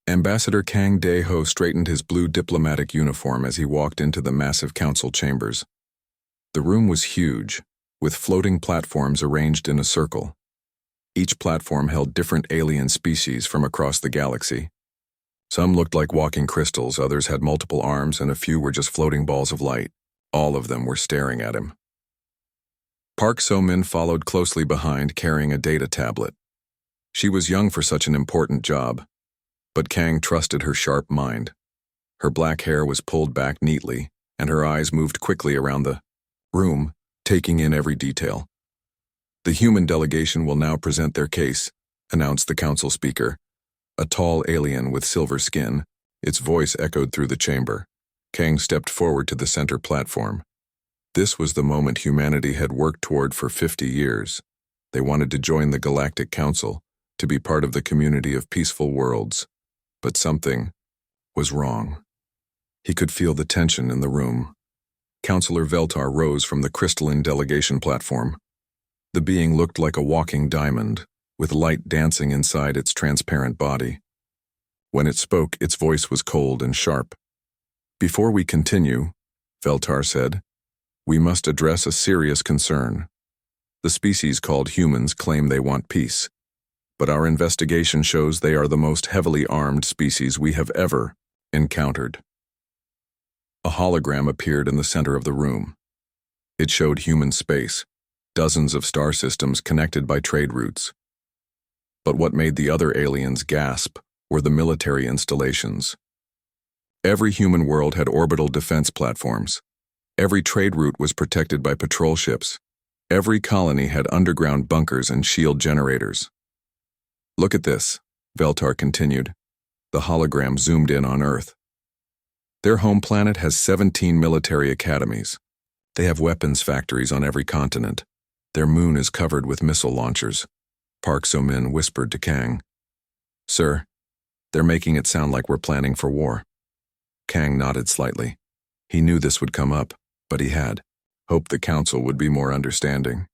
Ambassador Kang Dae-ho straightened his blue diplomatic uniform as he walked into the massive council chambers. The room was huge, with floating platforms arranged in a circle. Each platform held different alien species from across the galaxy. Some looked like walking crystals, others had multiple arms, and a few were just floating balls of light. All of them were staring at him. Park So-min followed closely behind, carrying a data tablet. She was young for such an important job, but Kang trusted her sharp mind. Her black hair was pulled back neatly, and her eyes moved quickly around the room, taking in every detail. "The human delegation will now present their case," announced the council speaker, a tall alien with silver skin. Its voice echoed through the chamber. Kang stepped forward to the center platform. This was the moment humanity had worked toward for 50 years. They wanted to join the Galactic Council, to be part of the community of peaceful worlds. But something was wrong. He could feel the tension in the room. Councillor Veltar rose from the crystalline delegation platform. The being looked like a walking diamond, with light dancing inside its transparent body. When it spoke, its voice was cold and sharp. "Before we continue," Veltar said, "we must address a serious concern. The species called humans claim they want peace, but our investigation shows they are the most heavily armed species we have ever encountered." A hologram appeared in the center of the room. It showed human space, dozens of star systems connected by trade routes. But what made the other aliens gasp were the military installations. Every human world had orbital defense platforms. Every trade route was protected by patrol ships. Every colony had underground bunkers and shield generators. "Look at this," Veltar continued. The hologram zoomed in on Earth. "Their home planet has 17 military academies. They have weapons factories on every continent. Their moon is covered with missile launchers." Park So-min whispered to Kang, "Sir, they're making it sound like we're planning for war." Kang nodded slightly. He knew this would come up, but he had hoped the council would be more understanding.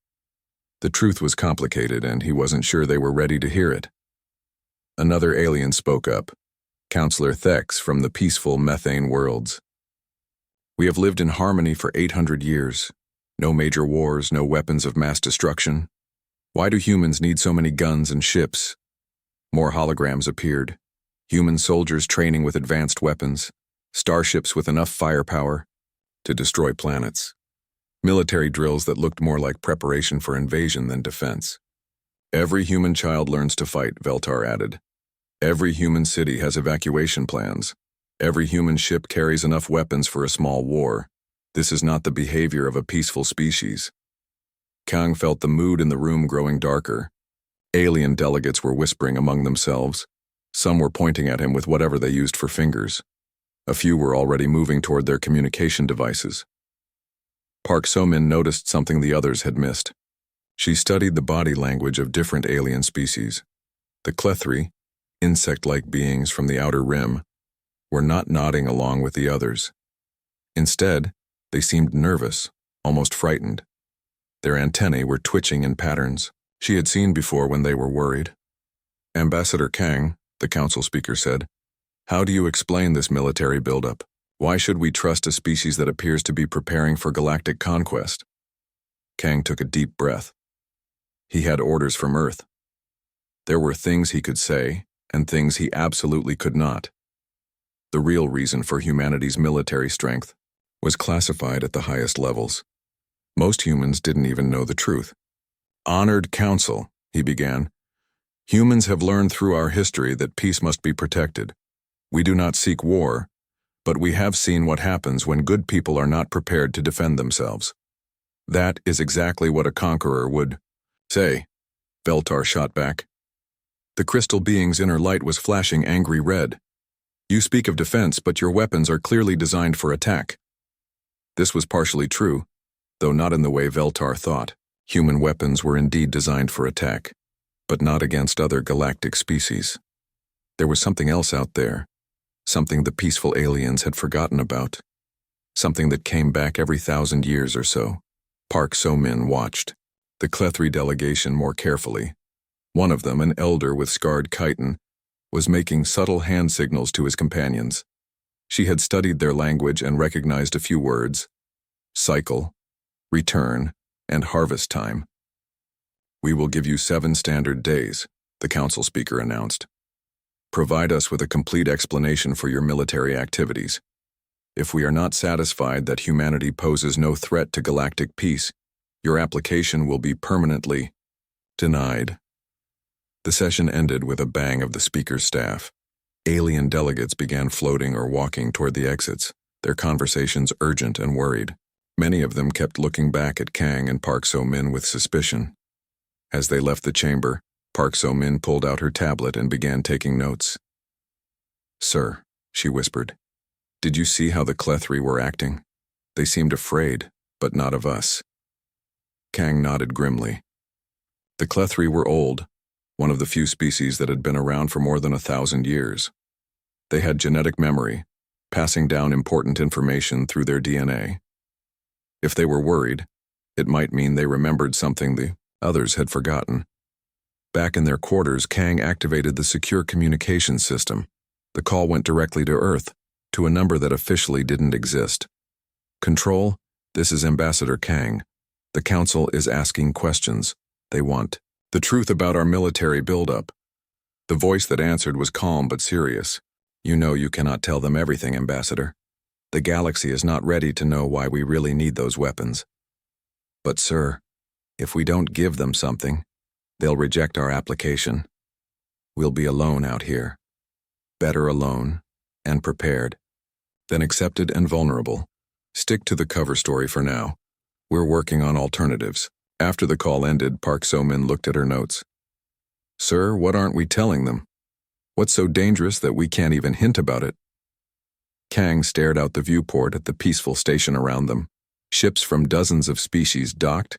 The truth was complicated, and he wasn't sure they were ready to hear it. Another alien spoke up, Counselor Thex from the peaceful methane worlds. "We have lived in harmony for 800 years. No major wars, no weapons of mass destruction. Why do humans need so many guns and ships?" More holograms appeared. Human soldiers training with advanced weapons, starships with enough firepower to destroy planets. Military drills that looked more like preparation for invasion than defense. "Every human child learns to fight," Veltar added. "Every human city has evacuation plans. Every human ship carries enough weapons for a small war. This is not the behavior of a peaceful species." Kang felt the mood in the room growing darker. Alien delegates were whispering among themselves. Some were pointing at him with whatever they used for fingers. A few were already moving toward their communication devices. Park So-min noticed something the others had missed. She studied the body language of different alien species. The Clethri, insect-like beings from the outer rim, were not nodding along with the others. Instead, they seemed nervous, almost frightened. Their antennae were twitching in patterns she had seen before when they were worried. "Ambassador Kang," the council speaker said, "how do you explain this military buildup? Why should we trust a species that appears to be preparing for galactic conquest?" Kang took a deep breath. He had orders from Earth. There were things he could say, and things he absolutely could not. The real reason for humanity's military strength was classified at the highest levels. Most humans didn't even know the truth. "Honored Council," he began, "humans have learned through our history that peace must be protected. We do not seek war, but we have seen what happens when good people are not prepared to defend themselves. That is exactly what a conqueror would say," Veltar shot back. The crystal being's inner light was flashing angry red. "You speak of defense, but your weapons are clearly designed for attack." This was partially true, though not in the way Veltar thought. Human weapons were indeed designed for attack, but not against other galactic species. There was something else out there, something the peaceful aliens had forgotten about, something that came back every 1,000 years or so. Park So-min watched the Clethri delegation more carefully. One of them, an elder with scarred chitin, was making subtle hand signals to his companions. She had studied their language and recognized a few words: cycle, return, and harvest time. "We will give you 7 standard days," the council speaker announced. "Provide us with a complete explanation for your military activities. If we are not satisfied that humanity poses no threat to galactic peace, your application will be permanently denied." The session ended with a bang of the speaker's staff. Alien delegates began floating or walking toward the exits, their conversations urgent and worried. Many of them kept looking back at Kang and Park So-min with suspicion. As they left the chamber, Park So-min pulled out her tablet and began taking notes. "Sir," she whispered, "did you see how the Klethri were acting? They seemed afraid, but not of us." Kang nodded grimly. The Klethri were old, one of the few species that had been around for more than 1,000 years. They had genetic memory, passing down important information through their DNA. If they were worried, it might mean they remembered something the others had forgotten. Back in their quarters, Kang activated the secure communications system. The call went directly to Earth, to a number that officially didn't exist. "Control, this is Ambassador Kang. The Council is asking questions. They want the truth about our military buildup." The voice that answered was calm but serious. "You know you cannot tell them everything, Ambassador. The galaxy is not ready to know why we really need those weapons. But sir, if we don't give them something, they'll reject our application. We'll be alone out here. Better alone and prepared than accepted and vulnerable. Stick to the cover story for now. We're working on alternatives." After the call ended, Park So-min looked at her notes. "Sir, what aren't we telling them? What's so dangerous that we can't even hint about it?" Kang stared out the viewport at the peaceful station around them. Ships from dozens of species docked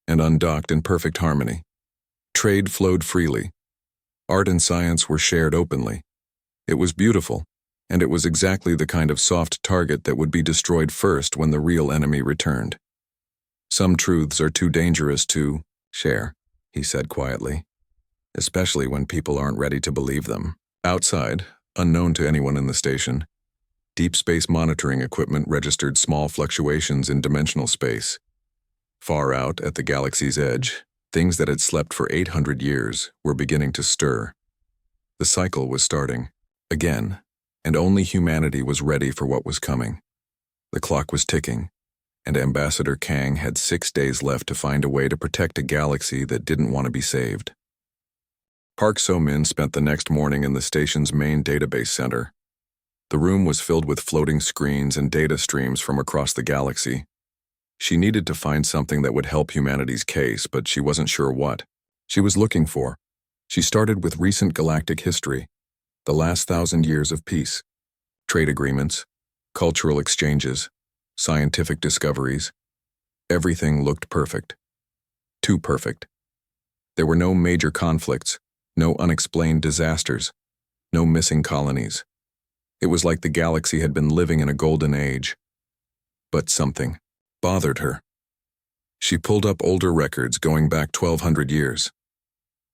and undocked in perfect harmony. Trade flowed freely. Art and science were shared openly. It was beautiful, and it was exactly the kind of soft target that would be destroyed first when the real enemy returned. "Some truths are too dangerous to share," he said quietly, "especially when people aren't ready to believe them." Outside, unknown to anyone in the station, deep space monitoring equipment registered small fluctuations in dimensional space. Far out at the galaxy's edge, things that had slept for 800 years were beginning to stir. The cycle was starting again, and only humanity was ready for what was coming. The clock was ticking, and Ambassador Kang had 6 days left to find a way to protect a galaxy that didn't want to be saved. Park So-min spent the next morning in the station's main database center. The room was filled with floating screens and data streams from across the galaxy. She needed to find something that would help humanity's case, but she wasn't sure what she was looking for. She started with recent galactic history, the last 1,000 years of peace, trade agreements, cultural exchanges, scientific discoveries. Everything looked perfect. Too perfect. There were no major conflicts, no unexplained disasters, no missing colonies. It was like the galaxy had been living in a golden age. But something bothered her. She pulled up older records going back 1,200 years.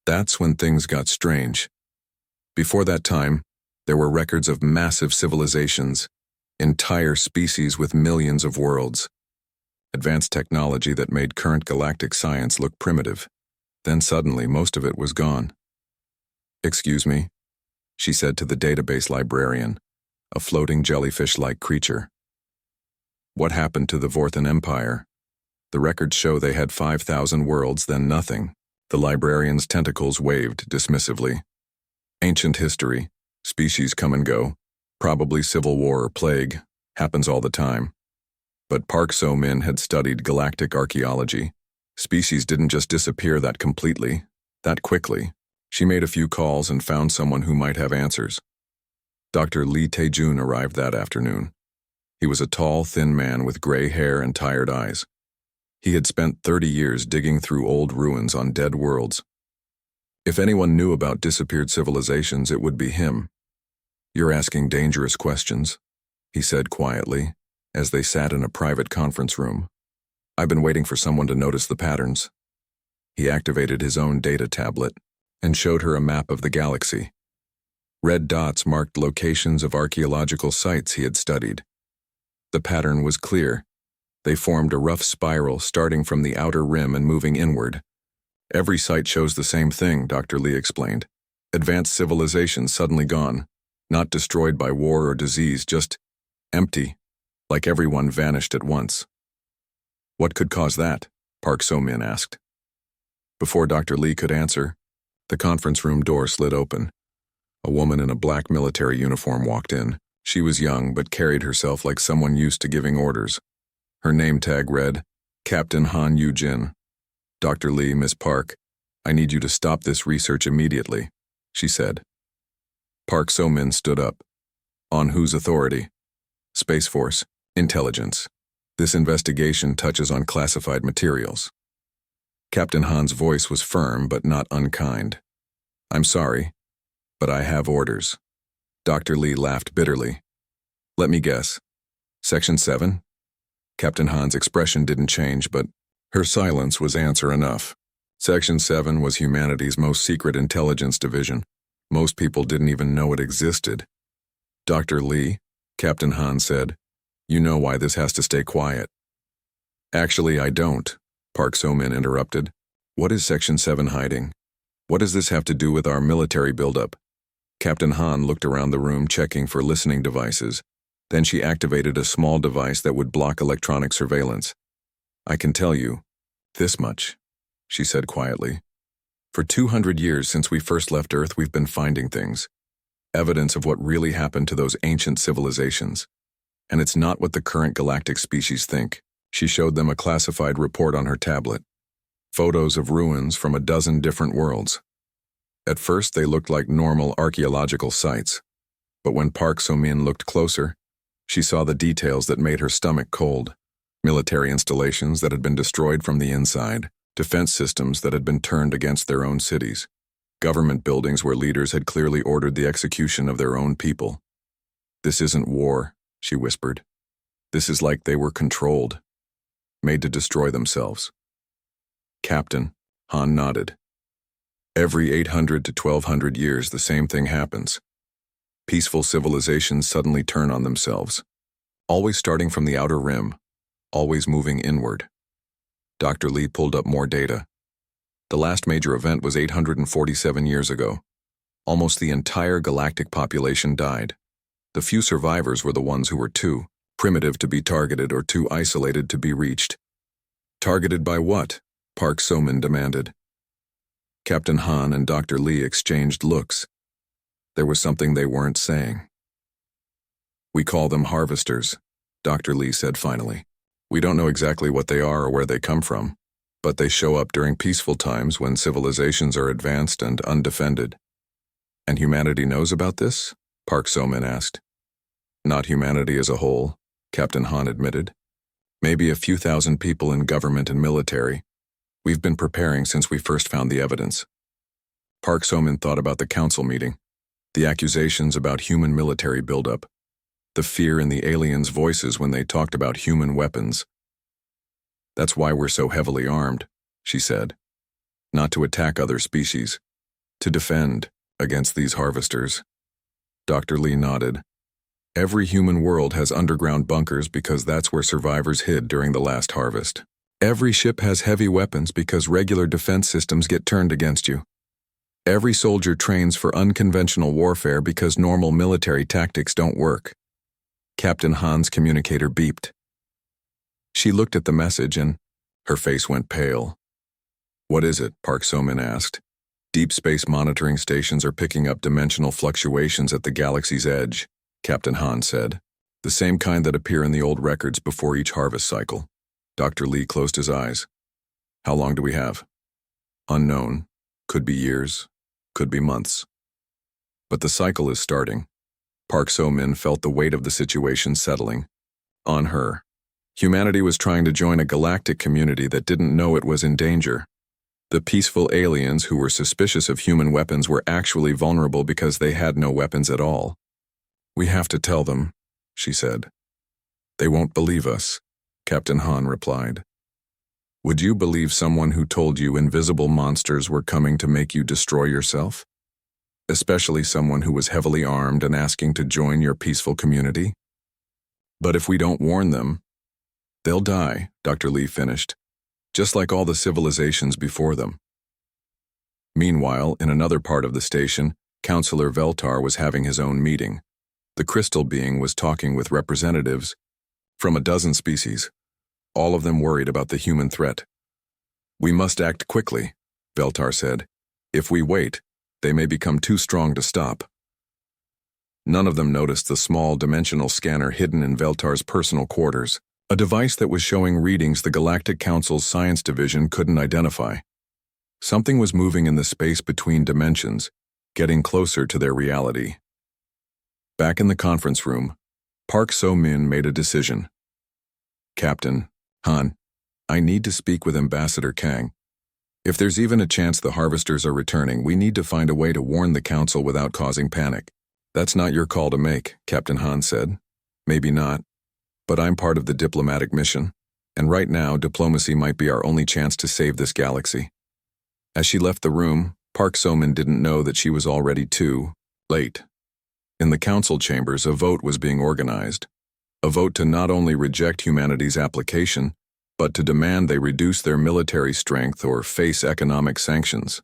That's when things got strange. Before that time, there were records of massive civilizations, entire species with millions of worlds. Advanced technology that made current galactic science look primitive. Then suddenly, most of it was gone. "Excuse me," she said to the database librarian, a floating jellyfish-like creature. "What happened to the Vorthan Empire? The records show they had 5,000 worlds, then nothing." The librarian's tentacles waved dismissively. "Ancient history. Species come and go. Probably civil war or plague. Happens all the time." But Park So-min had studied galactic archaeology. Species didn't just disappear that completely, that quickly. She made a few calls and found someone who might have answers. Dr. Lee Tae-jun arrived that afternoon. He was a tall, thin man with gray hair and tired eyes. He had spent 30 years digging through old ruins on dead worlds. If anyone knew about disappeared civilizations, it would be him. "You're asking dangerous questions," he said quietly, as they sat in a private conference room. "I've been waiting for someone to notice the patterns." He activated his own data tablet and showed her a map of the galaxy. Red dots marked locations of archaeological sites he had studied. The pattern was clear. They formed a rough spiral starting from the outer rim and moving inward. Every site shows the same thing, Dr. Lee explained. Advanced civilization suddenly gone, not destroyed by war or disease, just empty, like everyone vanished at once. What could cause that? Park So-min asked. Before Dr. Lee could answer, the conference room door slid open. A woman in a black military uniform walked in. She was young but carried herself like someone used to giving orders. Her name tag read, Captain Han Yu-jin. Dr. Lee, Miss Park, I need you to stop this research immediately, she said. Park So-min stood up. On whose authority? Space Force, intelligence. This investigation touches on classified materials. Captain Han's voice was firm but not unkind. I'm sorry, but I have orders. Dr. Lee laughed bitterly. Let me guess. Section 7? Captain Han's expression didn't change, but her silence was answer enough. Section 7 was humanity's most secret intelligence division. Most people didn't even know it existed. Dr. Lee, Captain Han said, you know why this has to stay quiet. Actually, I don't, Park So-min interrupted. What is Section 7 hiding? What does this have to do with our military buildup? Captain Han looked around the room checking for listening devices. Then she activated a small device that would block electronic surveillance. I can tell you this much, she said quietly. For 200 years since we first left Earth, we've been finding things. Evidence of what really happened to those ancient civilizations. And it's not what the current galactic species think. She showed them a classified report on her tablet. Photos of ruins from a dozen different worlds. At first, they looked like normal archaeological sites. But when Park So-min looked closer, she saw the details that made her stomach cold. Military installations that had been destroyed from the inside. Defense systems that had been turned against their own cities. Government buildings where leaders had clearly ordered the execution of their own people. This isn't war, she whispered. This is like they were controlled. Made to destroy themselves. Captain, Han nodded. Every 800 to 1200 years, the same thing happens. Peaceful civilizations suddenly turn on themselves. Always starting from the outer rim. Always moving inward. Dr. Lee pulled up more data. The last major event was 847 years ago. Almost the entire galactic population died. The few survivors were the ones who were too primitive to be targeted or too isolated to be reached. Targeted by what? Park So-min demanded. Captain Han and Dr. Lee exchanged looks. There was something they weren't saying. We call them harvesters, Dr. Lee said finally. We don't know exactly what they are or where they come from, but they show up during peaceful times when civilizations are advanced and undefended. And humanity knows about this? Park So-min asked. Not humanity as a whole, Captain Han admitted. Maybe a few thousand people in government and military. We've been preparing since we first found the evidence. Park So-min thought about the council meeting, the accusations about human military buildup, the fear in the aliens' voices when they talked about human weapons. That's why we're so heavily armed, she said. Not to attack other species, to defend against these harvesters. Dr. Lee nodded. Every human world has underground bunkers because that's where survivors hid during the last harvest. Every ship has heavy weapons because regular defense systems get turned against you. Every soldier trains for unconventional warfare because normal military tactics don't work. Captain Han's communicator beeped. She looked at the message and her face went pale. What is it? Park So-min asked. Deep space monitoring stations are picking up dimensional fluctuations at the galaxy's edge, Captain Han said. The same kind that appear in the old records before each harvest cycle. Dr. Lee closed his eyes. How long do we have? Unknown. Could be years. Could be months. But the cycle is starting. Park So-min felt the weight of the situation settling on her. Humanity was trying to join a galactic community that didn't know it was in danger. The peaceful aliens who were suspicious of human weapons were actually vulnerable because they had no weapons at all. We have to tell them, she said. They won't believe us, Captain Han replied. Would you believe someone who told you invisible monsters were coming to make you destroy yourself? especially someone who was heavily armed and asking to join your peaceful community. But if we don't warn them, they'll die, Dr. Lee finished, just like all the civilizations before them. Meanwhile, in another part of the station, Counselor Veltar was having his own meeting. The crystal being was talking with representatives from a dozen species, all of them worried about the human threat. "We must act quickly," Veltar said. "If we wait, they may become too strong to stop." None of them noticed the small dimensional scanner hidden in Veltar's personal quarters, a device that was showing readings the Galactic Council's science division couldn't identify. Something was moving in the space between dimensions, getting closer to their reality. Back in the conference room, Park So-min made a decision. "Captain Han, I need to speak with Ambassador Kang. If there's even a chance the harvesters are returning, we need to find a way to warn the council without causing panic." "That's not your call to make," Captain Han said. "Maybe not, but I'm part of the diplomatic mission, and right now diplomacy might be our only chance to save this galaxy." As she left the room, Park So-min didn't know that she was already too late. In the council chambers, a vote was being organized. A vote to not only reject humanity's application, but to demand they reduce their military strength or face economic sanctions.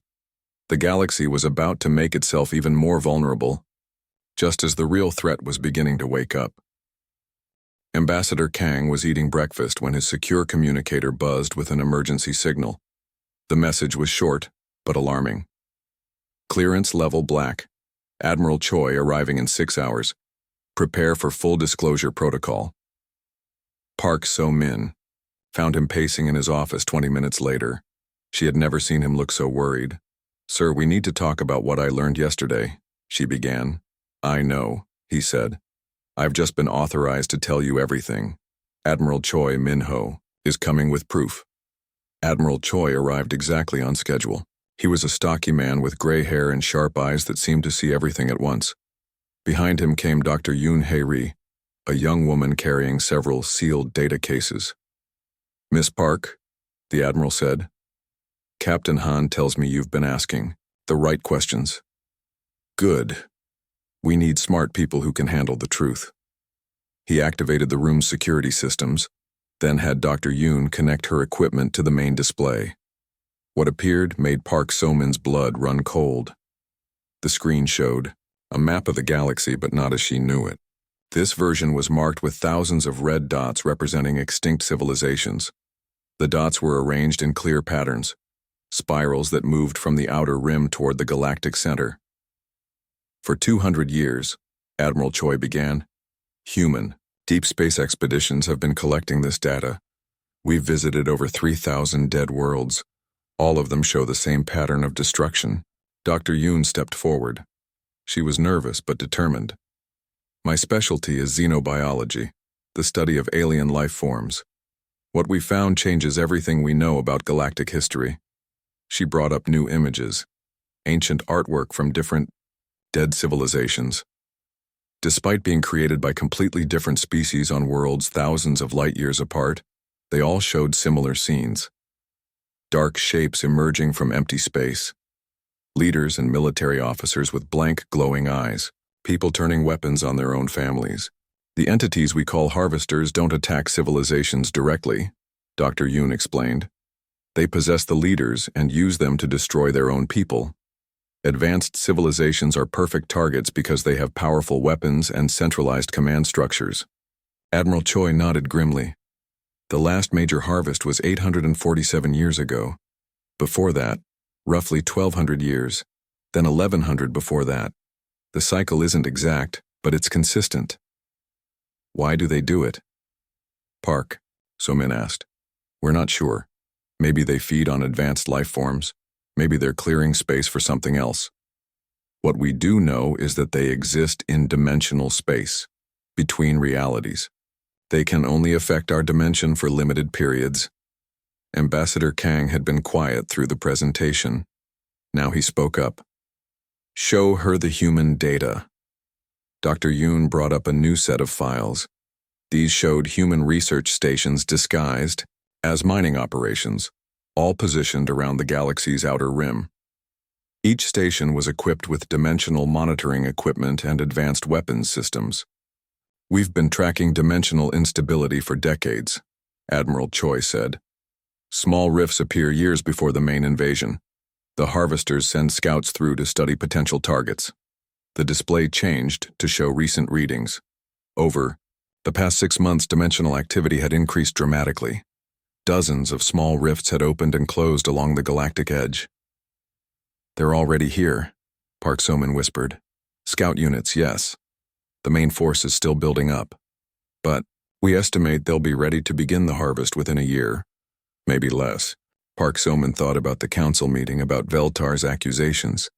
The galaxy was about to make itself even more vulnerable, just as the real threat was beginning to wake up. Ambassador Kang was eating breakfast when his secure communicator buzzed with an emergency signal. The message was short, but alarming. "Clearance level black. Admiral Choi arriving in 6 hours. Prepare for full disclosure protocol." Park So-min found him pacing in his office 20 minutes later. She had never seen him look so worried. "Sir, we need to talk about what I learned yesterday," she began. "I know," he said. "I've just been authorized to tell you everything. Admiral Choi Min-ho is coming with proof." Admiral Choi arrived exactly on schedule. He was a stocky man with gray hair and sharp eyes that seemed to see everything at once. Behind him came Dr. Yoon Hae-ri, a young woman carrying several sealed data cases. "Miss Park," the Admiral said, "Captain Han tells me you've been asking the right questions." "Good. We need smart people who can handle the truth." He activated the room's security systems, then had Dr. Yoon connect her equipment to the main display. What appeared made Park So-min's blood run cold. The screen showed a map of the galaxy, but not as she knew it. This version was marked with thousands of red dots representing extinct civilizations. The dots were arranged in clear patterns, spirals that moved from the outer rim toward the galactic center. "For 200 years, Admiral Choi began, human, deep space expeditions have been collecting this data. We've visited over 3,000 dead worlds. All of them show the same pattern of destruction." Dr. Yoon stepped forward. She was nervous but determined. "My specialty is xenobiology, the study of alien life forms. What we found changes everything we know about galactic history." She brought up new images, ancient artwork from different dead civilizations. Despite being created by completely different species on worlds thousands of light years apart, they all showed similar scenes. Dark shapes emerging from empty space. Leaders and military officers with blank, glowing eyes. People turning weapons on their own families. "The entities we call harvesters don't attack civilizations directly," Dr. Yoon explained. "They possess the leaders and use them to destroy their own people. Advanced civilizations are perfect targets because they have powerful weapons and centralized command structures." Admiral Choi nodded grimly. "The last major harvest was 847 years ago. Before that, roughly 1,200 years, then 1,100 before that. The cycle isn't exact, but it's consistent." "Why do they do it?" "Park," So-min asked. "We're not sure. Maybe they feed on advanced life forms. Maybe they're clearing space for something else. What we do know is that they exist in dimensional space, between realities. They can only affect our dimension for limited periods." Ambassador Kang had been quiet through the presentation. Now he spoke up. "Show her the human data." Dr. Yoon brought up a new set of files. These showed human research stations disguised as mining operations, all positioned around the galaxy's outer rim. Each station was equipped with dimensional monitoring equipment and advanced weapons systems. "We've been tracking dimensional instability for decades," Admiral Choi said. "Small rifts appear years before the main invasion. The harvesters send scouts through to study potential targets." The display changed to show recent readings. Over the past 6 months, dimensional activity had increased dramatically. Dozens of small rifts had opened and closed along the galactic edge. "They're already here," Park So-min whispered. "Scout units, yes. The main force is still building up. But we estimate they'll be ready to begin the harvest within a year. Maybe less." Park So-min thought about the council meeting about Veltar's accusations.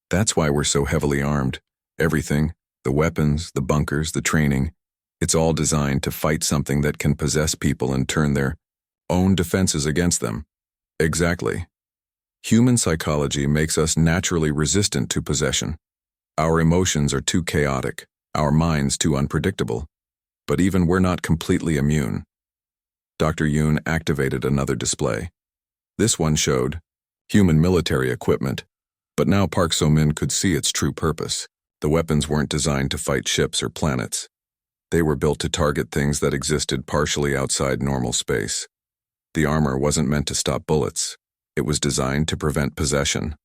"That's why we're so heavily armed. Everything, the weapons, the bunkers, the training, it's all designed to fight something that can possess people and turn their own defenses against them." "Exactly. Human psychology makes us naturally resistant to possession. Our emotions are too chaotic, our minds too unpredictable. But even we're not completely immune." Dr. Yoon activated another display. This one showed human military equipment, but now Park So-min could see its true purpose. The weapons weren't designed to fight ships or planets. They were built to target things that existed partially outside normal space. The armor wasn't meant to stop bullets. It was designed to prevent possession.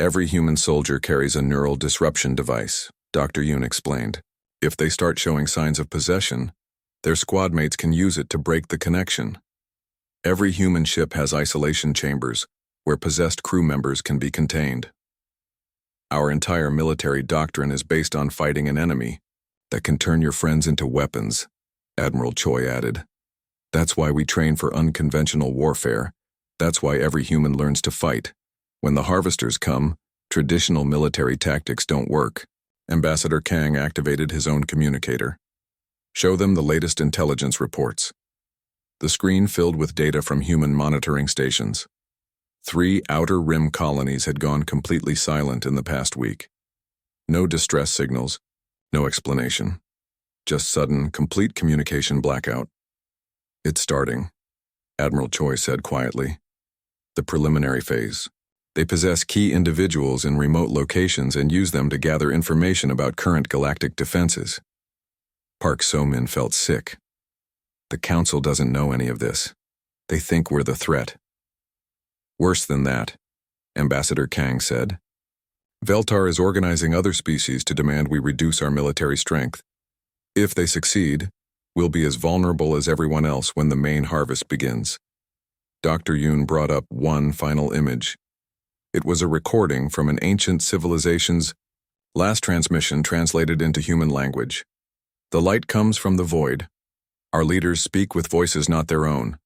"Every human soldier carries a neural disruption device," Dr. Yoon explained. "If they start showing signs of possession, their squad mates can use it to break the connection. Every human ship has isolation chambers where possessed crew members can be contained. Our entire military doctrine is based on fighting an enemy that can turn your friends into weapons," Admiral Choi added. "That's why we train for unconventional warfare. That's why every human learns to fight. When the harvesters come, traditional military tactics don't work." Ambassador Kang activated his own communicator. "Show them the latest intelligence reports." The screen filled with data from human monitoring stations. 3 outer rim colonies had gone completely silent in the past week. No distress signals, no explanation. Just sudden, complete communication blackout. "It's starting," Admiral Choi said quietly. "The preliminary phase. They possess key individuals in remote locations and use them to gather information about current galactic defenses." Park So-min felt sick. The Council doesn't know any of this. They think we're the threat. "Worse than that," Ambassador Kang said. "Veltar is organizing other species to demand we reduce our military strength. If they succeed, we'll be as vulnerable as everyone else when the main harvest begins." Dr. Yoon brought up one final image. It was a recording from an ancient civilization's last transmission translated into human language. "The light comes from the void. Our leaders speak with voices not their own.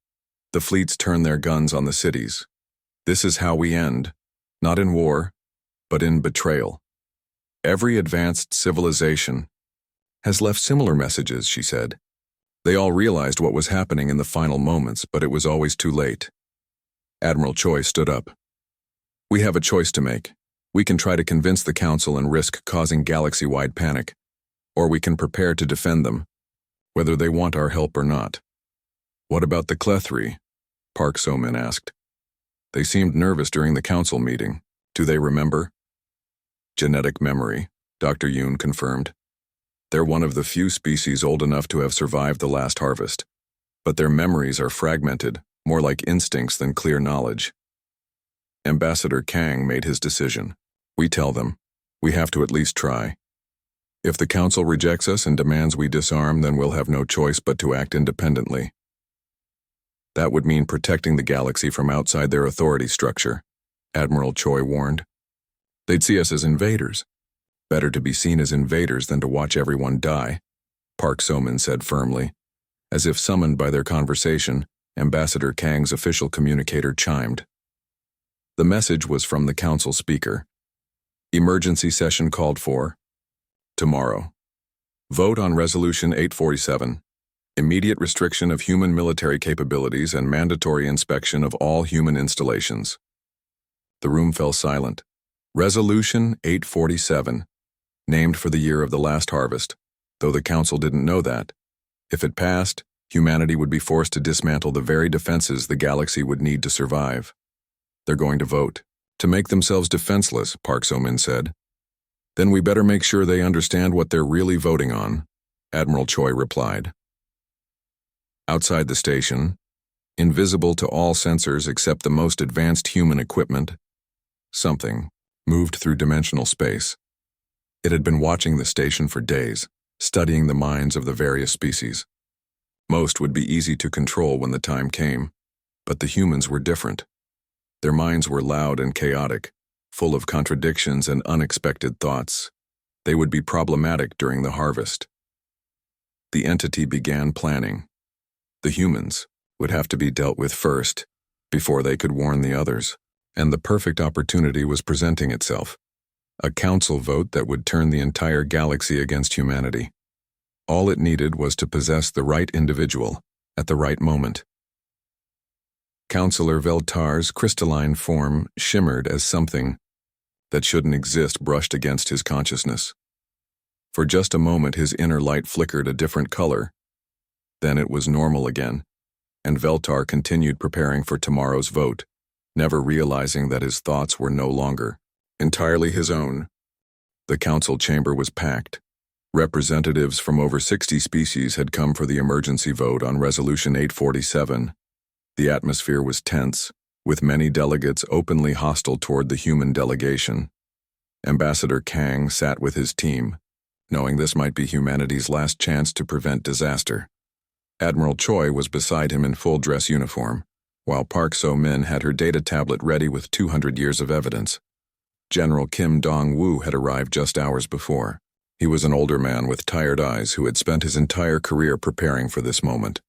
The fleets turn their guns on the cities. This is how we end, not in war, but in betrayal." "Every advanced civilization has left similar messages," she said. "They all realized what was happening in the final moments, but it was always too late." Admiral Choi stood up. "We have a choice to make. We can try to convince the Council and risk causing galaxy-wide panic, or we can prepare to defend them, whether they want our help or not." "What about the Clethri?" Park So-min asked. "They seemed nervous during the council meeting. Do they remember?" "Genetic memory," Dr. Yoon confirmed. "They're one of the few species old enough to have survived the last harvest, but their memories are fragmented, more like instincts than clear knowledge." Ambassador Kang made his decision. "We tell them, we have to at least try. If the Council rejects us and demands we disarm, then we'll have no choice but to act independently. That would mean protecting the galaxy from outside their authority structure," Admiral Choi warned. "They'd see us as invaders. Better to be seen as invaders than to watch everyone die," Park So-min said firmly. As if summoned by their conversation, Ambassador Kang's official communicator chimed. The message was from the Council speaker. "Emergency session called for. Tomorrow. Vote on Resolution 847. Immediate restriction of human military capabilities and mandatory inspection of all human installations." The room fell silent. Resolution 847, named for the year of the last harvest, though the Council didn't know that. If it passed, humanity would be forced to dismantle the very defenses the galaxy would need to survive. "They're going to vote," To make themselves defenseless, Park So-min said. Then we better make sure they understand what they're really voting on, Admiral Choi replied. Outside the station, invisible to all sensors except the most advanced human equipment, something moved through dimensional space. It had been watching the station for days, studying the minds of the various species. Most would be easy to control when the time came, but the humans were different. Their minds were loud and chaotic, full of contradictions and unexpected thoughts. They would be problematic during the harvest. The entity began planning. The humans would have to be dealt with first, before they could warn the others, and the perfect opportunity was presenting itself. A council vote that would turn the entire galaxy against humanity. All it needed was to possess the right individual, at the right moment. Councillor Veltar's crystalline form shimmered as something that shouldn't exist brushed against his consciousness. For just a moment his inner light flickered a different color. Then it was normal again, and Veltar continued preparing for tomorrow's vote, never realizing that his thoughts were no longer entirely his own. The council chamber was packed. Representatives from over 60 species had come for the emergency vote on Resolution 847. The atmosphere was tense, with many delegates openly hostile toward the human delegation. Ambassador Kang sat with his team, knowing this might be humanity's last chance to prevent disaster. Admiral Choi was beside him in full dress uniform, while Park So-min had her data tablet ready with 200 years of evidence. General Kim Dong-woo had arrived just hours before. He was an older man with tired eyes who had spent his entire career preparing for this moment.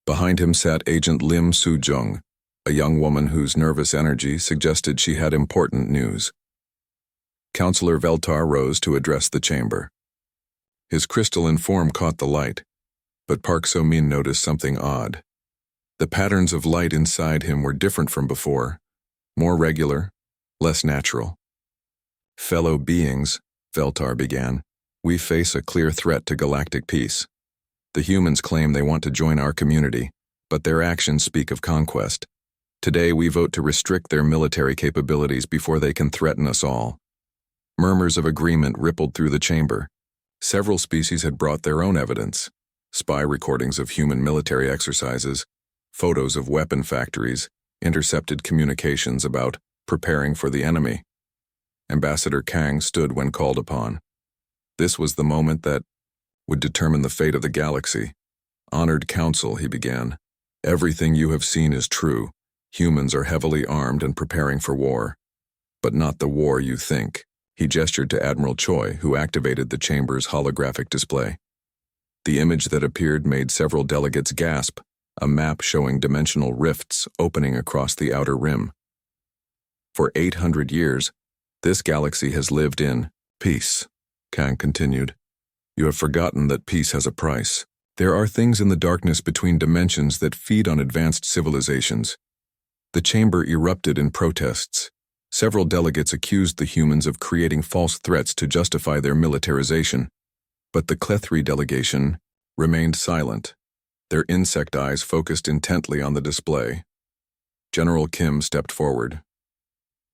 Behind him sat Agent Lim Soo-jung, a young woman whose nervous energy suggested she had important news. Councillor Veltar rose to address the chamber. His crystalline form caught the light, but Park So-min noticed something odd. The patterns of light inside him were different from before, more regular, less natural. Fellow beings, Veltar began, we face a clear threat to galactic peace. The humans claim they want to join our community, but their actions speak of conquest. Today we vote to restrict their military capabilities before they can threaten us all. Murmurs of agreement rippled through the chamber. Several species had brought their own evidence. Spy recordings of human military exercises, photos of weapon factories, intercepted communications about preparing for the enemy. Ambassador Kang stood when called upon. This was the moment that would determine the fate of the galaxy. Honored Council, he began. Everything you have seen is true. Humans are heavily armed and preparing for war. But not the war you think. He gestured to Admiral Choi, who activated the chamber's holographic display. The image that appeared made several delegates gasp, a map showing dimensional rifts opening across the outer rim. For 800 years, this galaxy has lived in peace, Kang continued. You have forgotten that peace has a price. There are things in the darkness between dimensions that feed on advanced civilizations. The chamber erupted in protests. Several delegates accused the humans of creating false threats to justify their militarization, but the Klethri delegation remained silent, their insect eyes focused intently on the display. General Kim stepped forward.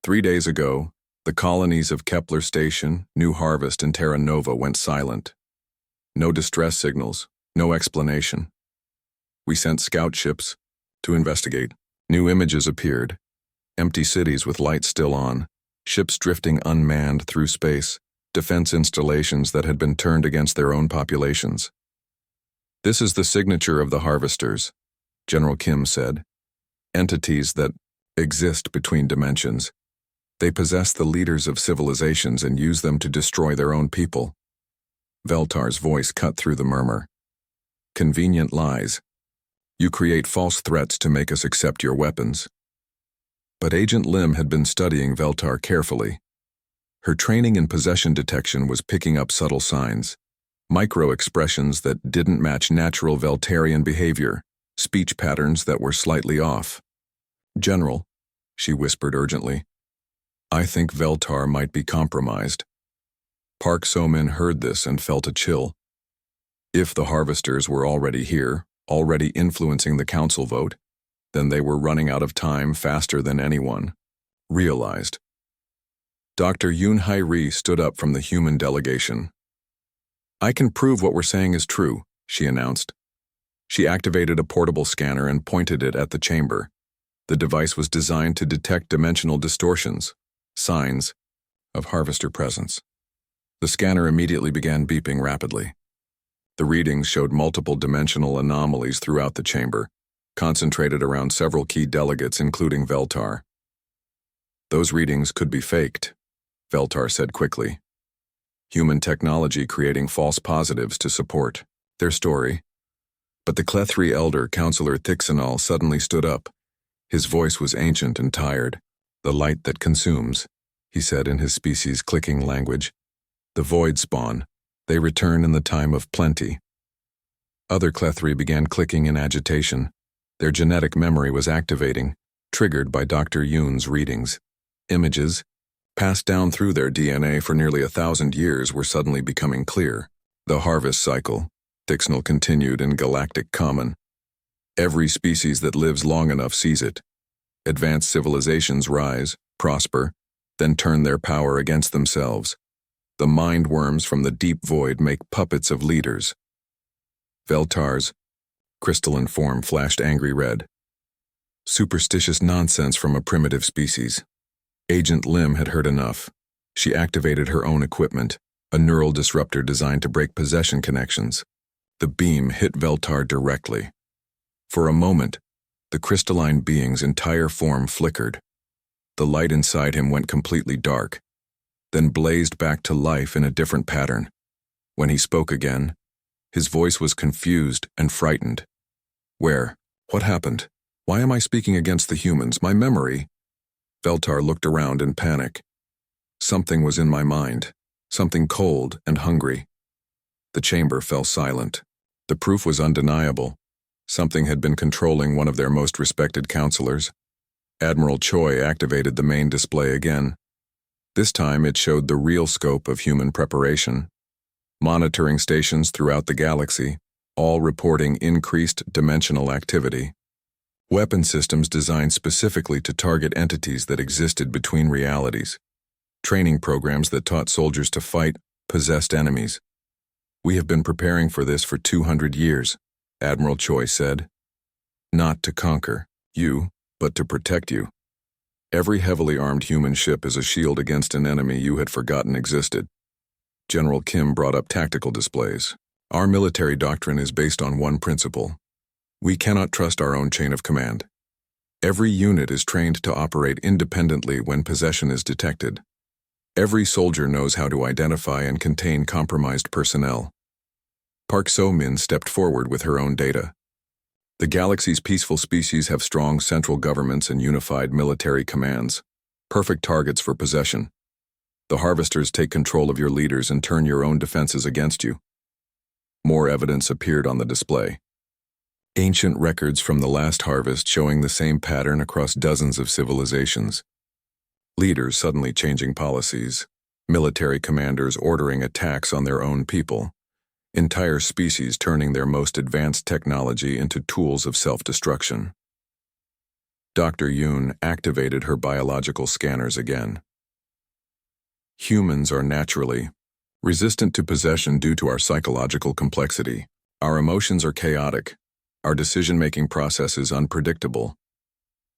3 days ago, the colonies of Kepler Station, New Harvest, and Terra Nova went silent. No distress signals, no explanation. We sent scout ships to investigate. New images appeared. Empty cities with lights still on, ships drifting unmanned through space, defense installations that had been turned against their own populations. This is the signature of the harvesters, General Kim said. Entities that exist between dimensions. They possess the leaders of civilizations and use them to destroy their own people. Veltar's voice cut through the murmur. Convenient lies. You create false threats to make us accept your weapons. But Agent Lim had been studying Veltar carefully. Her training in possession detection was picking up subtle signs, micro-expressions that didn't match natural Veltarian behavior, speech patterns that were slightly off. General, she whispered urgently, I think Veltar might be compromised. Park So-min heard this and felt a chill. If the harvesters were already here, already influencing the council vote, then they were running out of time faster than anyone. realized. Dr. Yoon Hai-ri stood up from the human delegation. "I can prove what we're saying is true," she announced. She activated a portable scanner and pointed it at the chamber. The device was designed to detect dimensional distortions, signs of harvester presence. The scanner immediately began beeping rapidly. The readings showed multiple dimensional anomalies throughout the chamber, concentrated around several key delegates, including Veltar. "Those readings could be faked," Veltar said quickly. "Human technology creating false positives to support their story." But the Clethri elder, Counselor Thixanal, suddenly stood up. His voice was ancient and tired. "The light that consumes," he said in his species' clicking language. "The void spawn. They return in the time of plenty." Other Clethri began clicking in agitation. Their genetic memory was activating, triggered by Dr. Yoon's readings. Images, passed down through their DNA for nearly 1,000 years, were suddenly becoming clear. "The harvest cycle," Thixanal continued in Galactic Common. "Every species that lives long enough sees it. Advanced civilizations rise, prosper, then turn their power against themselves. The mind worms from the deep void make puppets of leaders." Veltar's crystalline form flashed angry red. Superstitious nonsense from a primitive species. Agent Lim had heard enough. She activated her own equipment, a neural disruptor designed to break possession connections. The beam hit Veltar directly. For a moment, the crystalline being's entire form flickered. The light inside him went completely dark, then blazed back to life in a different pattern. When he spoke again, his voice was confused and frightened. What happened? Why am I speaking against the humans? My memory?" Veltar looked around in panic. Something was in my mind, something cold and hungry. The chamber fell silent. The proof was undeniable. Something had been controlling one of their most respected counselors. Admiral Choi activated the main display again. This time it showed the real scope of human preparation. Monitoring stations throughout the galaxy, all reporting increased dimensional activity. Weapon systems designed specifically to target entities that existed between realities. Training programs that taught soldiers to fight possessed enemies. "We have been preparing for this for 200 years, Admiral Choi said. "Not to conquer you, but to protect you. Every heavily armed human ship is a shield against an enemy you had forgotten existed." General Kim brought up tactical displays. "Our military doctrine is based on one principle. We cannot trust our own chain of command. Every unit is trained to operate independently when possession is detected. Every soldier knows how to identify and contain compromised personnel." Park So-min stepped forward with her own data. "The galaxy's peaceful species have strong central governments and unified military commands, perfect targets for possession. The harvesters take control of your leaders and turn your own defenses against you." More evidence appeared on the display. Ancient records from the last harvest showing the same pattern across dozens of civilizations. Leaders suddenly changing policies, military commanders ordering attacks on their own people, entire species turning their most advanced technology into tools of self-destruction. Dr. Yoon activated her biological scanners again. "Humans are naturally resistant to possession due to our psychological complexity. Our emotions are chaotic. Our decision-making process is unpredictable.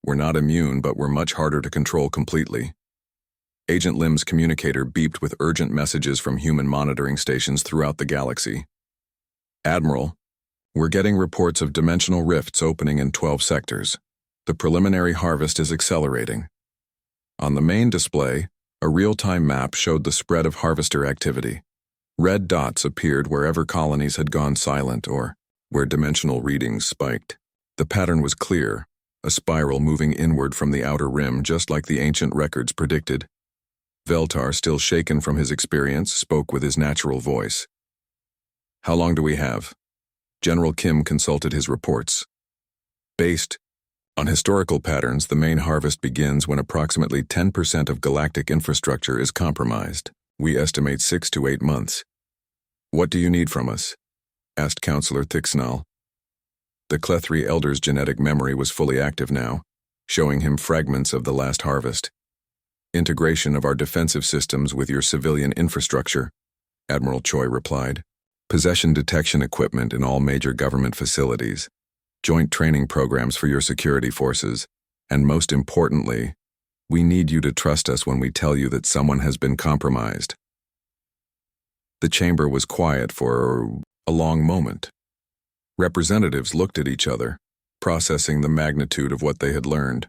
We're not immune, but we're much harder to control completely." Agent Lim's communicator beeped with urgent messages from human monitoring stations throughout the galaxy. "Admiral, we're getting reports of dimensional rifts opening in 12 sectors. The preliminary harvest is accelerating." On the main display, a real-time map showed the spread of harvester activity. Red dots appeared wherever colonies had gone silent or where dimensional readings spiked. The pattern was clear, a spiral moving inward from the outer rim just like the ancient records predicted. Veltar, still shaken from his experience, spoke with his natural voice. "How long do we have?" General Kim consulted his reports. "Based on historical patterns, the main harvest begins when approximately 10% of galactic infrastructure is compromised. We estimate 6 to 8 months. What do you need from us?" asked Counselor Thixanal. The Clethri elder's genetic memory was fully active now, showing him fragments of the last harvest. Integration of our defensive systems with your civilian infrastructure, Admiral Choi replied. Possession detection equipment in all major government facilities, joint training programs for your security forces, and most importantly, we need you to trust us when we tell you that someone has been compromised. The chamber was quiet for a long moment. Representatives looked at each other, processing the magnitude of what they had learned.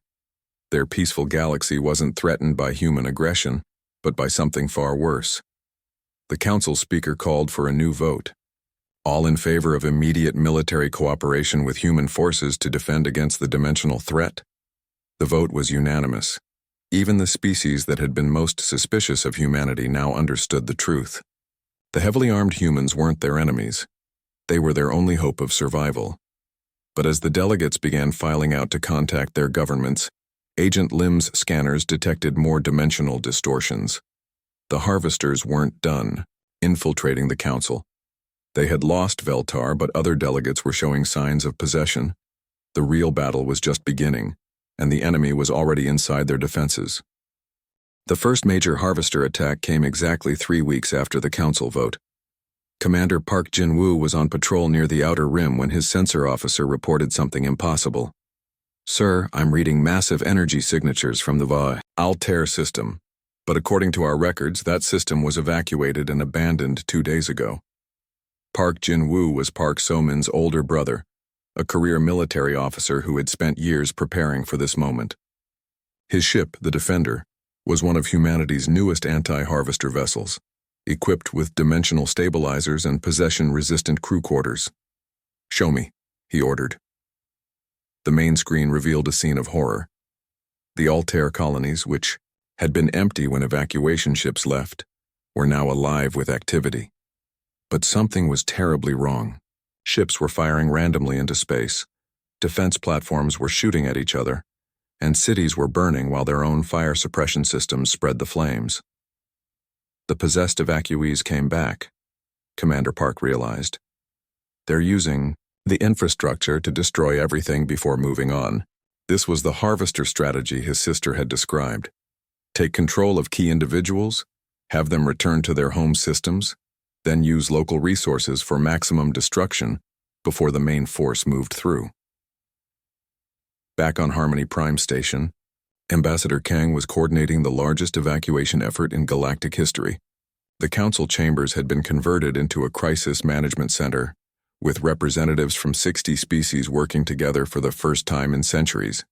Their peaceful galaxy wasn't threatened by human aggression, but by something far worse. The council speaker called for a new vote. All in favor of immediate military cooperation with human forces to defend against the dimensional threat? The vote was unanimous. Even the species that had been most suspicious of humanity now understood the truth. The heavily armed humans weren't their enemies. They were their only hope of survival. But as the delegates began filing out to contact their governments, Agent Lim's scanners detected more dimensional distortions. The harvesters weren't done infiltrating the council. They had lost Veltar, but other delegates were showing signs of possession. The real battle was just beginning, and the enemy was already inside their defenses. The first major harvester attack came exactly 3 weeks after the council vote. Commander Park Jin-woo was on patrol near the outer rim when his sensor officer reported something impossible. Sir, I'm reading massive energy signatures from the Altair system, but according to our records, that system was evacuated and abandoned 2 days ago. Park Jin-woo was Park So-min's older brother, a career military officer who had spent years preparing for this moment. His ship, the Defender, was one of humanity's newest anti-harvester vessels, equipped with dimensional stabilizers and possession-resistant crew quarters. Show me, he ordered. The main screen revealed a scene of horror. The Altair colonies, which had been empty when evacuation ships left, were now alive with activity. But something was terribly wrong. Ships were firing randomly into space, defense platforms were shooting at each other, and cities were burning while their own fire suppression systems spread the flames. The possessed evacuees came back, Commander Park realized. They're using the infrastructure to destroy everything before moving on. This was the harvester strategy his sister had described. Take control of key individuals, have them return to their home systems, then use local resources for maximum destruction before the main force moved through. Back on Harmony Prime Station, Ambassador Kang was coordinating the largest evacuation effort in galactic history. The council chambers had been converted into a crisis management center, with representatives from 60 species working together for the first time in centuries.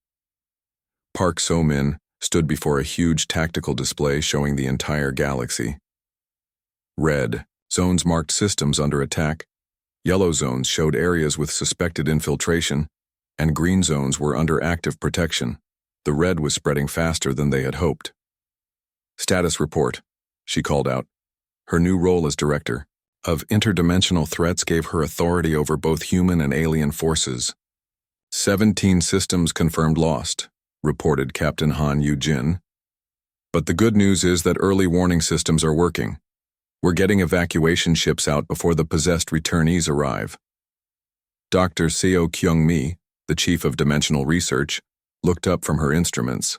Park So-min stood before a huge tactical display showing the entire galaxy. Red zones marked systems under attack, yellow zones showed areas with suspected infiltration, and green zones were under active protection. The red was spreading faster than they had hoped. Status report, she called out. Her new role as director of interdimensional threats gave her authority over both human and alien forces. 17 systems confirmed lost, reported Captain Han Yu-jin. But the good news is that early warning systems are working. We're getting evacuation ships out before the possessed returnees arrive. Dr. Seo Kyung-mi, the chief of dimensional research, looked up from her instruments.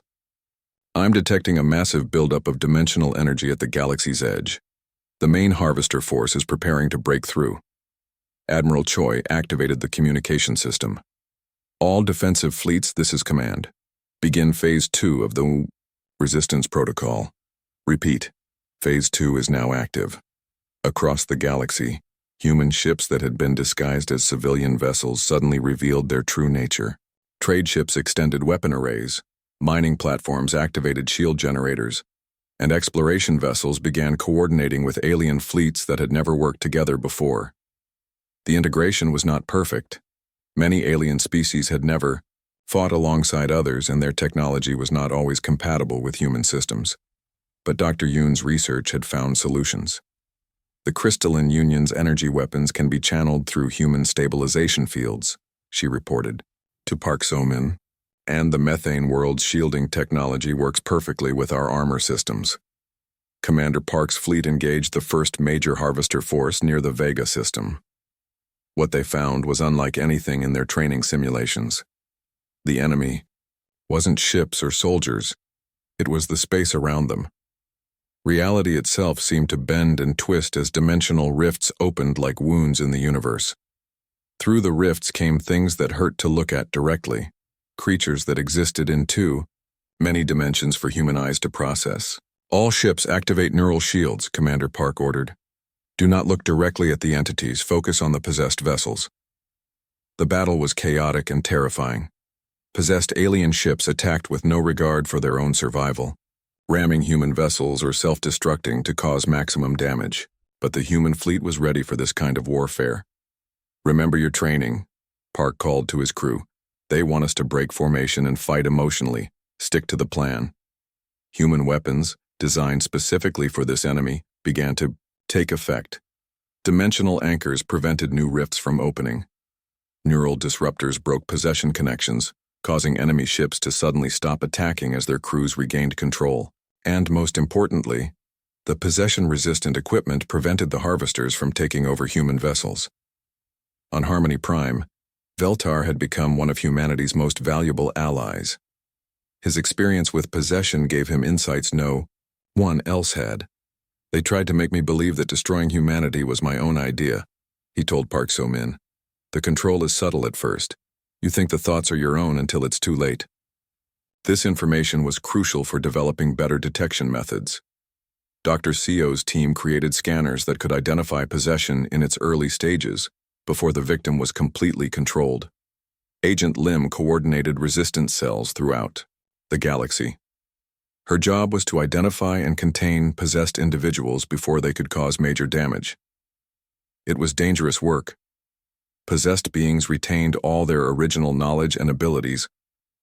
I'm detecting a massive buildup of dimensional energy at the galaxy's edge. The main harvester force is preparing to break through. Admiral Choi activated the communication system. All defensive fleets, this is command. Begin Phase 2 of the Resistance Protocol. Repeat, Phase 2 is now active. Across the galaxy, human ships that had been disguised as civilian vessels suddenly revealed their true nature. Trade ships extended weapon arrays, mining platforms activated shield generators, and exploration vessels began coordinating with alien fleets that had never worked together before. The integration was not perfect. Many alien species had never fought alongside others, and their technology was not always compatible with human systems. But Dr. Yoon's research had found solutions. The crystalline union's energy weapons can be channeled through human stabilization fields, she reported to Park So-min, and the methane world's shielding technology works perfectly with our armor systems. Commander Park's fleet engaged the first major harvester force near the Vega system. What they found was unlike anything in their training simulations. The enemy wasn't ships or soldiers. It was the space around them. Reality itself seemed to bend and twist as dimensional rifts opened like wounds in the universe. Through the rifts came things that hurt to look at directly, creatures that existed in many dimensions for human eyes to process. All ships activate neural shields, Commander Park ordered. Do not look directly at the entities, focus on the possessed vessels. The battle was chaotic and terrifying. Possessed alien ships attacked with no regard for their own survival, ramming human vessels or self-destructing to cause maximum damage. But the human fleet was ready for this kind of warfare. Remember your training, Park called to his crew. They want us to break formation and fight emotionally. Stick to the plan. Human weapons, designed specifically for this enemy, began to take effect. Dimensional anchors prevented new rifts from opening. Neural disruptors broke possession connections, causing enemy ships to suddenly stop attacking as their crews regained control. And most importantly, the possession-resistant equipment prevented the harvesters from taking over human vessels. On Harmony Prime, Veltar had become one of humanity's most valuable allies. His experience with possession gave him insights no one else had. They tried to make me believe that destroying humanity was my own idea, he told Park So-min. The control is subtle at first. You think the thoughts are your own until it's too late. This information was crucial for developing better detection methods. Dr. Seo's team created scanners that could identify possession in its early stages, before the victim was completely controlled. Agent Lim coordinated resistance cells throughout the galaxy. Her job was to identify and contain possessed individuals before they could cause major damage. It was dangerous work. Possessed beings retained all their original knowledge and abilities,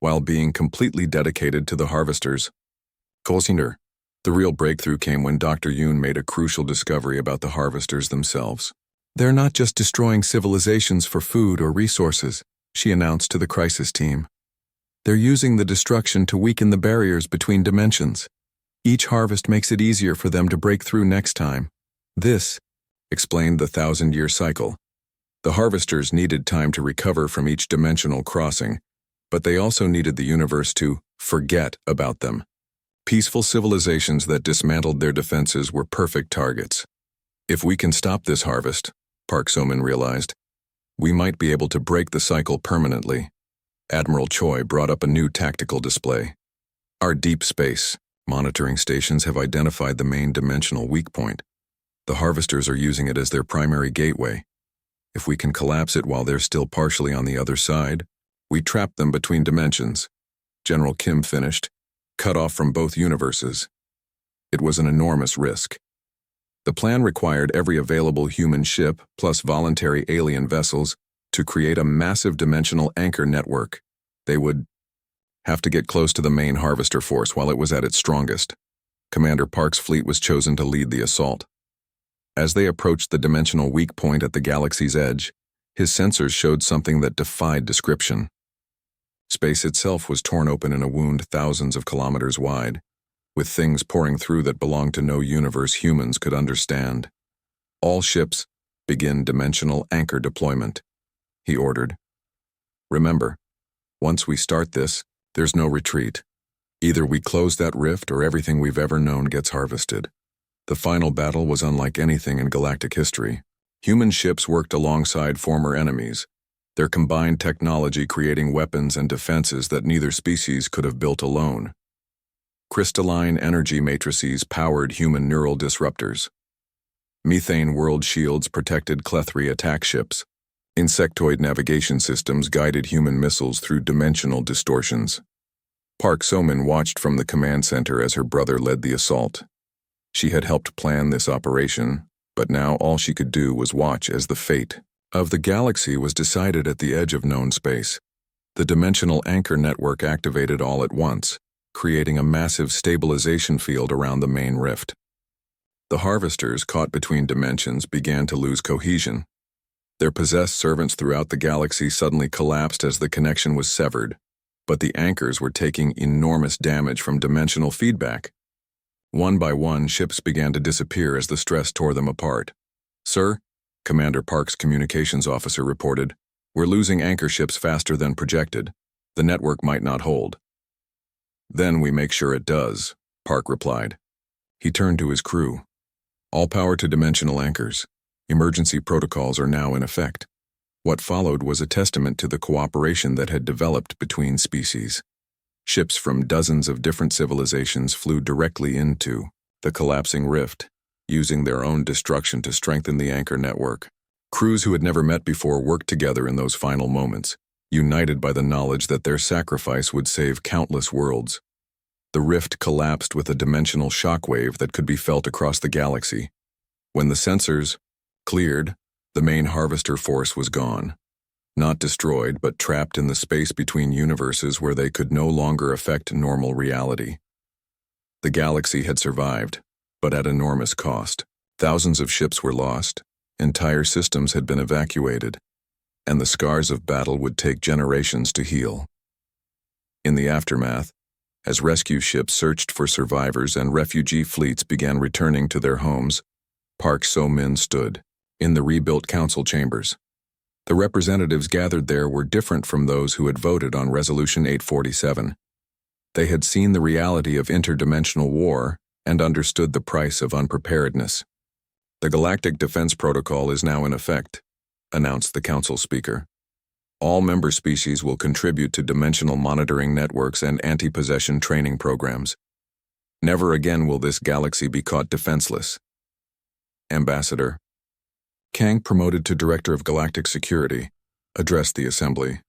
while being completely dedicated to the harvesters. Kolsinder, the real breakthrough came when Dr. Yoon made a crucial discovery about the harvesters themselves. They're not just destroying civilizations for food or resources, she announced to the crisis team. They're using the destruction to weaken the barriers between dimensions. Each harvest makes it easier for them to break through next time. This explained the 1,000-year cycle. The harvesters needed time to recover from each dimensional crossing, but they also needed the universe to forget about them. Peaceful civilizations that dismantled their defenses were perfect targets. If we can stop this harvest, Park So-min realized, we might be able to break the cycle permanently. Admiral Choi brought up a new tactical display. Our deep space monitoring stations have identified the main dimensional weak point. The harvesters are using it as their primary gateway. If we can collapse it while they're still partially on the other side, we trap them between dimensions. General Kim finished, cut off from both universes. It was an enormous risk. The plan required every available human ship plus voluntary alien vessels to create a massive dimensional anchor network. They would have to get close to the main harvester force while it was at its strongest. Commander Park's fleet was chosen to lead the assault. As they approached the dimensional weak point at the galaxy's edge, his sensors showed something that defied description. Space itself was torn open in a wound thousands of kilometers wide, with things pouring through that belonged to no universe humans could understand. All ships, begin dimensional anchor deployment, he ordered. Remember, once we start this, there's no retreat. Either we close that rift or everything we've ever known gets harvested. The final battle was unlike anything in galactic history. Human ships worked alongside former enemies, their combined technology creating weapons and defenses that neither species could have built alone. Crystalline energy matrices powered human neural disruptors. Methane world shields protected Clethri attack ships. Insectoid navigation systems guided human missiles through dimensional distortions. Park So-min watched from the command center as her brother led the assault. She had helped plan this operation, but now all she could do was watch as the fate of the galaxy was decided at the edge of known space. The dimensional anchor network activated all at once, creating a massive stabilization field around the main rift. The harvesters, caught between dimensions, began to lose cohesion. Their possessed servants throughout the galaxy suddenly collapsed as the connection was severed, but the anchors were taking enormous damage from dimensional feedback. One by one, ships began to disappear as the stress tore them apart. Sir, Commander Park's communications officer reported, we're losing anchor ships faster than projected. The network might not hold. Then we make sure it does, Park replied. He turned to his crew. All power to dimensional anchors. Emergency protocols are now in effect. What followed was a testament to the cooperation that had developed between species. Ships from dozens of different civilizations flew directly into the collapsing rift, using their own destruction to strengthen the anchor network. Crews who had never met before worked together in those final moments, united by the knowledge that their sacrifice would save countless worlds. The rift collapsed with a dimensional shockwave that could be felt across the galaxy. When the sensors cleared, the main harvester force was gone. Not destroyed, but trapped in the space between universes where they could no longer affect normal reality. The galaxy had survived, but at enormous cost. Thousands of ships were lost, entire systems had been evacuated, and the scars of battle would take generations to heal. In the aftermath, as rescue ships searched for survivors and refugee fleets began returning to their homes, Park So-min stood in the rebuilt council chambers. The representatives gathered there were different from those who had voted on Resolution 847. They had seen the reality of interdimensional war and understood the price of unpreparedness. The Galactic Defense Protocol is now in effect, announced the council speaker. All member species will contribute to dimensional monitoring networks and anti-possession training programs. Never again will this galaxy be caught defenseless. Ambassador Kang, promoted to Director of Galactic Security, addressed the assembly.